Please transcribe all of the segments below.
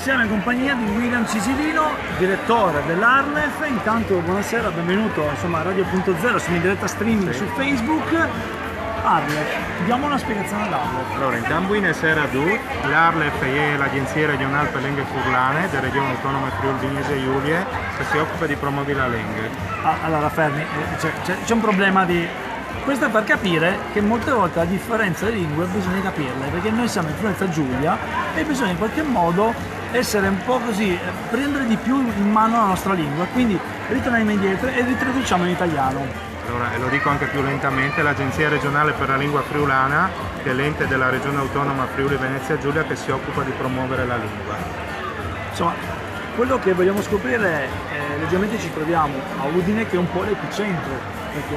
siamo in compagnia di William Cisilino, direttore dell'Arlef. Intanto buonasera, benvenuto insomma, a Radio.0, siamo in diretta streaming su Facebook. Arlef, diamo una spiegazione all'Arlef. Allora, in Buenos Aires, l'Arlef è l'agenzia regionale per lingue furlane della regione autonoma Friuli Venezia Giulia che si occupa di promuovere la lingua. Allora fermi, c'è un problema di... Questo è per capire che molte volte la differenza delle lingue bisogna capirle, perché noi siamo in Friuli Giulia e bisogna in qualche modo essere un po' così, prendere di più in mano la nostra lingua, quindi ritorniamo indietro e ritraduciamo in italiano. Allora, e lo dico anche più lentamente, l'Agenzia regionale per la lingua friulana, che è l'ente della regione autonoma Friuli Venezia Giulia che si occupa di promuovere la lingua. Insomma, quello che vogliamo scoprire è, leggermente ci troviamo a Udine, che è un po' l'epicentro, perché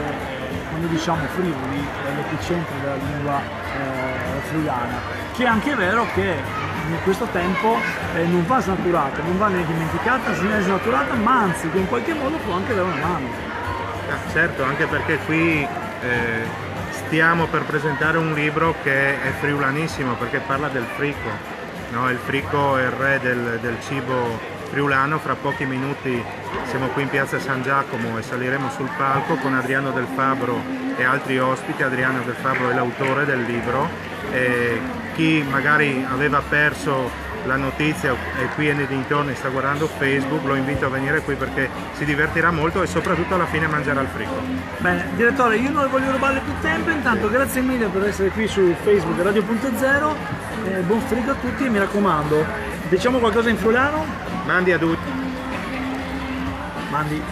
quando diciamo Friuli è l'epicentro della lingua friulana, che è anche vero che in questo tempo non va snaturata, non va né dimenticata né snaturata, ma anzi che in qualche modo può anche dare una mano. Certo, anche perché qui stiamo per presentare un libro che è friulanissimo, perché parla del frico, no? Il frico è il re del cibo friulano. Fra pochi minuti siamo qui in piazza San Giacomo e saliremo sul palco con Adriano Del Fabbro e altri ospiti. Adriano Del Fabbro è l'autore del libro e chi magari aveva perso la notizia e qui è nei dintorni, sta guardando Facebook, lo invito a venire qui perché si divertirà molto e soprattutto alla fine mangerà il frico. Bene, direttore, io non voglio rubare più tempo, intanto grazie mille per essere qui su Facebook Radio.0, buon frico a tutti e mi raccomando, diciamo qualcosa in friulano? Mandi a tutti. Mandi.